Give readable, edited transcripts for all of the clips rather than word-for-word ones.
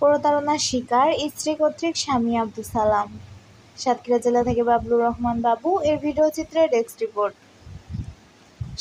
প্রতারণার শিকার স্ত্রী কর্তৃক স্বামী আব্দুল সালাম। সাতক্ষীরা জেলা থেকে বাবলুর রহমান বাবু এর ভিডিও চিত্রে ডেস্ক রিপোর্ট।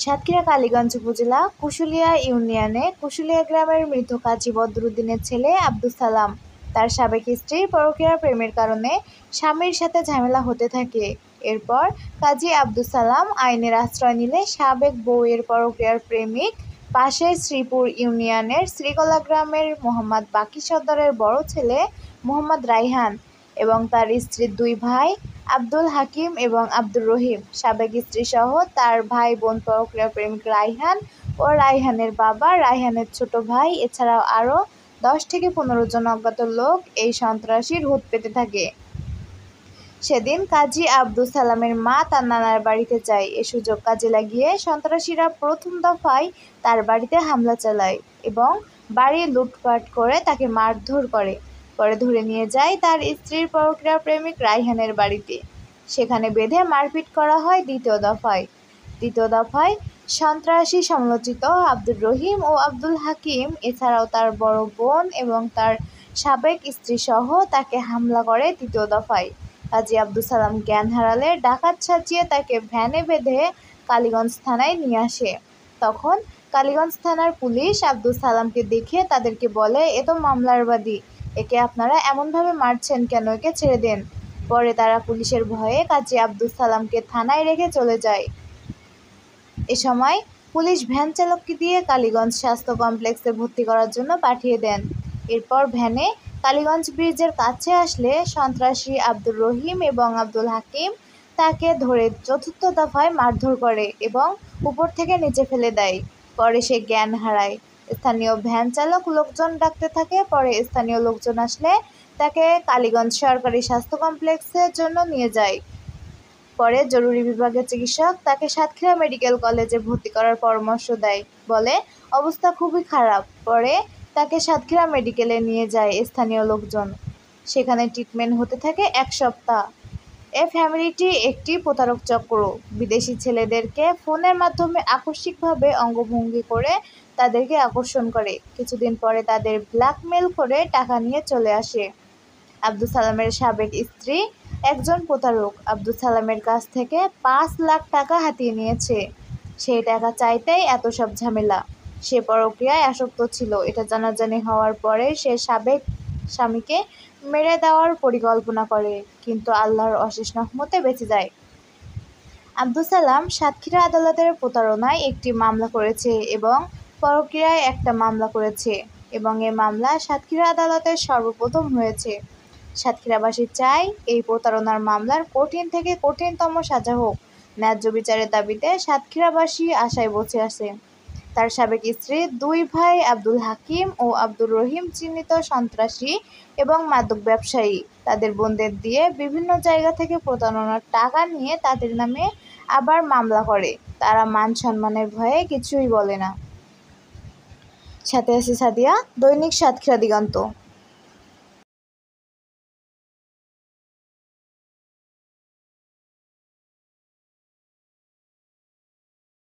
সাতক্ষীরা কালীগঞ্জ উপজেলা কুশুলিয়া ইউনিয়নে কুশুলিয়া গ্রামের মৃত কাজী বদরুদ্দিনের ছেলে আব্দুল সালাম তার সাবেক স্ত্রীর পরকীয়ার প্রেমের কারণে স্বামীর সাথে ঝামেলা হতে থাকে। এরপর কাজী আব্দুল সালাম আইনের আশ্রয় নিলে সাবেক বউয়ের পরকীয়ার প্রেমিক পাশের শ্রীপুর ইউনিয়নের শ্রীকলা গ্রামের মোহাম্মদ বাকি সর্দারের বড় ছেলে মোহাম্মদ রায়হান এবং তার স্ত্রীর দুই ভাই আব্দুল হাকিম এবং আব্দুর রহিম, সাবেক স্ত্রীসহ তার ভাই বোন পরকীয়া প্রেমিক রায়হান ও রায়হানের বাবা, রায়হানের ছোট ভাই এছাড়াও আরও 10 থেকে 15 জন অজ্ঞাত লোক এই সন্ত্রাসীর হুত পেতে থাকে। সেদিন কাজী আব্দুল সালামের মা তার নানার বাড়িতে যায়। এ সুযোগ কাজে লাগিয়ে সন্ত্রাসীরা প্রথম দফায় তার বাড়িতে হামলা চালায় এবং বাড়ি লুটপাট করে তাকে মারধর করে। পরে ধরে নিয়ে যায় তার স্ত্রীর পরকীয়া প্রেমিক রায়হানের বাড়িতে। সেখানে বেঁধে মারপিট করা হয়। দ্বিতীয় দফায় সন্ত্রাসী সমালোচিত আব্দুর রহিম ও আব্দুল হাকিম এছাড়াও তার বড় বোন এবং তার সাবেক স্ত্রীসহ তাকে হামলা করে। তৃতীয় দফায় কাজী আব্দুল সালাম জ্ঞান হারালে ডাকাত সাজিয়ে তাকে ভ্যানে বেঁধে কালীগঞ্জ থানায় নিয়ে আসে। তখন কালীগঞ্জ থানার পুলিশ আব্দুল সালামকে দেখে তাদেরকে বলে, এ তো মামলার বাদী, একে আপনারা এমনভাবে মারছেন কেন, একে ছেড়ে দেন। পরে তারা পুলিশের ভয়ে কাজী আব্দুল সালামকে থানায় রেখে চলে যায়। এ সময় পুলিশ ভ্যান চালককে দিয়ে কালীগঞ্জ স্বাস্থ্য কমপ্লেক্সে ভর্তি করার জন্য পাঠিয়ে দেন। এরপর ভ্যানে কালীগঞ্জ ব্রিজের কাছে আসলে সন্ত্রাসী আব্দুর রহিম এবং আব্দুল হাকিম তাকে ধরে চতুর্থ দফায় মারধর করে এবং উপর থেকে নিচে ফেলে দেয়। পরে সে জ্ঞান হারায়। স্থানীয় ভ্যান চালক লোকজন ডাকতে থাকে। পরে স্থানীয় লোকজন আসলে তাকে কালীগঞ্জ সরকারি স্বাস্থ্য কমপ্লেক্সের জন্য নিয়ে যায়। পরে জরুরি বিভাগের চিকিৎসক তাকে সাতক্ষীরা মেডিকেল কলেজে ভর্তি করার পরামর্শ দেয়, বলে অবস্থা খুবই খারাপ। পরে তাকে সাতক্ষীরা মেডিকেলে নিয়ে যায় স্থানীয় লোকজন। সেখানে ট্রিটমেন্ট হতে থাকে 1 সপ্তাহ। এ ফ্যামিলিটি একটি প্রতারক চক্র। বিদেশি ছেলেদেরকে ফোনের মাধ্যমে আকস্মিকভাবে অঙ্গভঙ্গি করে তাদেরকে আকর্ষণ করে। কিছুদিন পরে তাদের ব্ল্যাকমেল করে টাকা নিয়ে চলে আসে। আব্দুল সালামের সাবেক স্ত্রী একজন প্রতারক আব্দুল সালামের কাছ থেকে 5 লাখ টাকা হাতিয়ে নিয়েছে। সেই টাকা চাইতেই এত সব ঝামেলা। সে পরকীয়ায় আসক্ত ছিল। এটা জানাজানি হওয়ার পরে সে সাবেক স্বামীকে মেরে দেওয়ার পরিকল্পনা করে, কিন্তু আল্লাহর অশেষ রহমতে বেঁচে যায়। আব্দুল সালাম সাতক্ষীরা আদালতের প্রতারণায় একটি মামলা করেছে এবং পরকীয়ায় একটা মামলা করেছে এবং এ মামলা সাতক্ষীরা আদালতের সর্বপ্রথম হয়েছে। সাতক্ষীরাবাসী চায় এই প্রতারণার মামলার কঠিন থেকে কঠিনতম সাজা হোক। ন্যায্য বিচারের দাবিতে সাতক্ষীরাবাসী আশায় বসে আছে। তার সাবেক স্ত্রী, দুই ভাই আব্দুল হাকিম ও আব্দুর রহিম চিহ্নিত সন্ত্রাসী এবং মাদক ব্যবসায়ী তাদের বোনদের দিয়ে বিভিন্ন জায়গা থেকে প্রতারণার টাকা নিয়ে তাদের নামে আবার মামলা করে। তারা মান সম্মানের ভয়ে কিছুই বলে না। সাথে আছে সাদিয়া, দৈনিক সাতক্ষীরা দিগন্ত।